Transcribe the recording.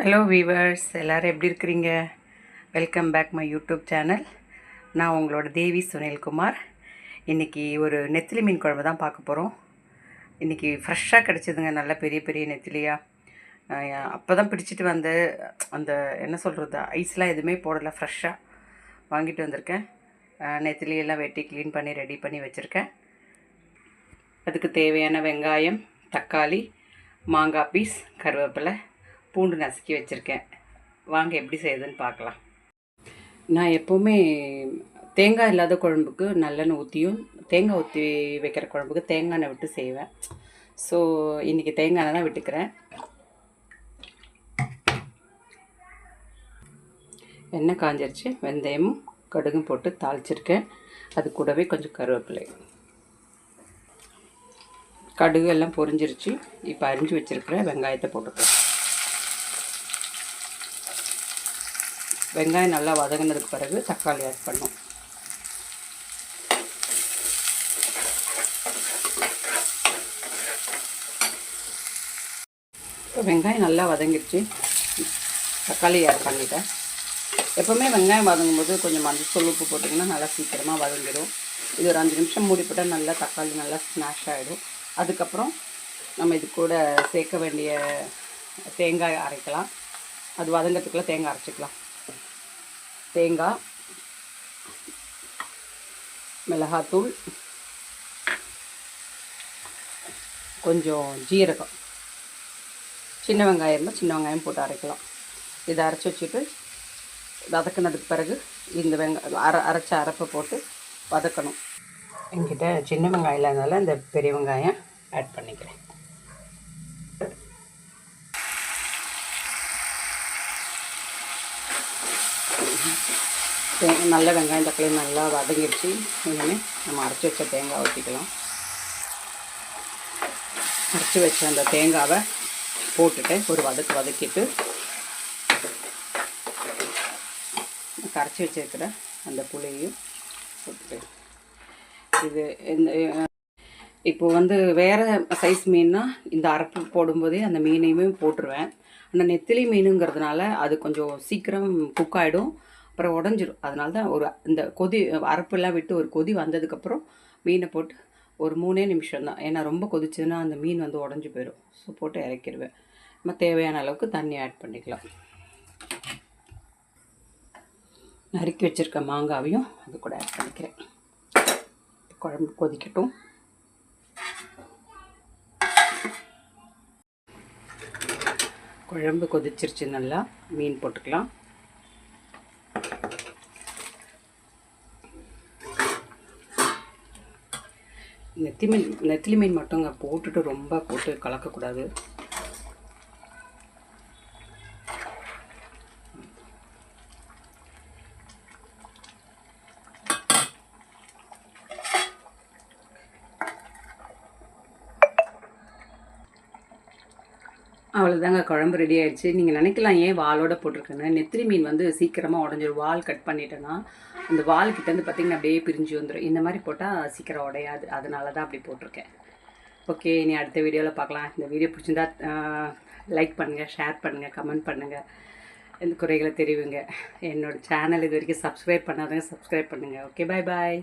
Hello viewers, எல்லோரும் எப்படி இருக்கிறீங்க? Welcome back my YouTube channel. நான் உங்களோட தேவி சுனில்குமார். இன்றைக்கி ஒரு நெத்திலி மீன் குழம்பு தான் பார்க்க போகிறோம். இன்றைக்கி ஃப்ரெஷ்ஷாக கிடச்சிதுங்க, நல்ல பெரிய பெரிய நெத்திலியாக. அப்போ தான் பிடிச்சிட்டு வந்து அந்த என்ன சொல்கிறது, ஐஸ்லாம் எதுவுமே போடலை, ஃப்ரெஷ்ஷாக வாங்கிட்டு வந்திருக்கேன். நெத்திலியெல்லாம் வெட்டி க்ளீன் பண்ணி ரெடி பண்ணி வச்சுருக்கேன். அதுக்கு தேவையான வெங்காயம், தக்காளி, மாங்காய் பீஸ், கருவேப்பிலை, பூண்டு நசுக்கி வச்சுருக்கேன். வாங்க எப்படி செய்யுதுன்னு பார்க்கலாம். நான் எப்போவுமே தேங்காய் இல்லாத குழம்புக்கு நல்லெண்ணெய் ஊற்றியும், தேங்காய் ஊற்றி வைக்கிற குழம்புக்கு தேங்காய் எண்ணெய் விட்டு செய்வேன். ஸோ இன்றைக்கி தேங்காய் எண்ணெய் தான் விட்டுக்கிறேன். எண்ணெய் காஞ்சிருச்சு. வெந்தயமும் கடுகும் போட்டு தாளிச்சிருக்கேன். அது கூடவே கொஞ்சம் கருவேப்பிலை, கடுகு எல்லாம் பொரிஞ்சிருச்சு. இப்போ அரிஞ்சு வச்சுருக்கிற வெங்காயத்தை போட்டுக்கிறேன். வெங்காயம் நல்லா வதங்கினதுக்கு பிறகு தக்காளி ஆட் பண்ணோம். இப்போ வெங்காயம் நல்லா வதங்கிடுச்சு, தக்காளி ஆட் பண்ணிட்டேன். எப்போவுமே வெங்காயம் வதங்கும்போது கொஞ்சம் மஞ்சள் உப்பு போட்டிங்கன்னா நல்லா சீக்கிரமாக வதங்கிடும். இது ஒரு 5 நிமிஷம் மூடி போட்டால் நல்லா தக்காளி நல்லா ஸ்மாஷ் ஆகிடும். அதுக்கப்புறம் நம்ம இது கூட சேர்க்க வேண்டிய தேங்காய் அரைக்கலாம். அது வதங்கிறதுக்குள்ளே தேங்காய் அரைச்சிக்கலாம். தேங்காய், மிளகாத்தூள், கொஞ்சம் ஜீரகம், சின்ன வெங்காயம் இருந்தால் சின்ன வெங்காயம் போட்டு அரைக்கலாம். இதை அரைச்சி வச்சுட்டு வதக்கினதுக்கு பிறகு இந்த அரைச்ச அரைப்பை போட்டு வதக்கணும். என்கிட்ட சின்ன வெங்காயம் இல்லாதனால இந்த பெரிய வெங்காயம் ஆட் பண்ணிக்கிறேன். நல்ல வெங்காயம் தக்காளி நல்லா வதங்கிடுச்சு. இனிமேல் நம்ம அரைச்சி வச்ச தேங்காய் ஊற்றிக்கலாம். அரைச்சி வச்ச அந்த தேங்காவை போட்டுட்டு ஒரு வதக்கிட்டு கரைச்சி வச்சுருக்கிற அந்த புளியையும் போட்டுட்டு இது இப்போ வேறு சைஸ் மீன்னா இந்த அரைப்பு போடும்போதே அந்த மீனையுமே போட்டுருவேன். ஆனால் நெத்திலி மீனுங்கிறதுனால அது கொஞ்சம் சீக்கிரம் குக் ஆகிடும், அப்புறம் உடஞ்சிடும். அதனால தான் இந்த அரைப்பெல்லாம் விட்டு ஒரு கொதி வந்ததுக்கப்புறம் மீனை போட்டு ஒரு 3 நிமிஷம் தான். ஏன்னா ரொம்ப கொதிச்சுன்னா அந்த மீன் உடஞ்சி போயிடும். ஸோ போட்டு இறக்கிடுவேன். நம்ம தேவையான அளவுக்கு தண்ணி ஆட் பண்ணிக்கலாம். நறுக்கி வச்சுருக்க மாங்காவையும் அது கூட ஆட் பண்ணிக்கிறேன். குழம்பு கொதிக்கட்டும். குழம்பு கொதிச்சிருச்சு, நல்லா மீன் போட்டுக்கலாம். நெத்திலி மீன் மட்டும் போட்டுட்டு ரொம்ப போட்டு கலக்கக்கூடாது. அவ்வளோதாங்க, குழம்பு ரெடி ஆகிடுச்சு. நீங்கள் நினைக்கலாம் ஏன் வாலோடு போட்டிருக்கேன்னு. நெத்திலி மீன் சீக்கிரமாக உடஞ்சிடும். வால் கட் பண்ணிட்டேன்னா அந்த வால் கிட்டேருந்து பார்த்திங்கன்னா அப்படியே பிரிஞ்சு வந்துடும். இந்த மாதிரி போட்டால் சீக்கிரம் உடையாது, அதனால தான் அப்படி போட்டிருக்கேன். ஓகே, இனி அடுத்த வீடியோவில் பார்க்கலாம். இந்த வீடியோ பிடிச்சிருந்தா லைக் பண்ணுங்கள், ஷேர் பண்ணுங்கள், கமெண்ட் பண்ணுங்கள், எந்த குறைகளை தெரிவிங்க. என்னோடய சேனல் இது வரைக்கும் சப்ஸ்கிரைப் பண்ணாதவங்க சப்ஸ்கிரைப் பண்ணுங்கள். ஓகே, பாய் பாய்.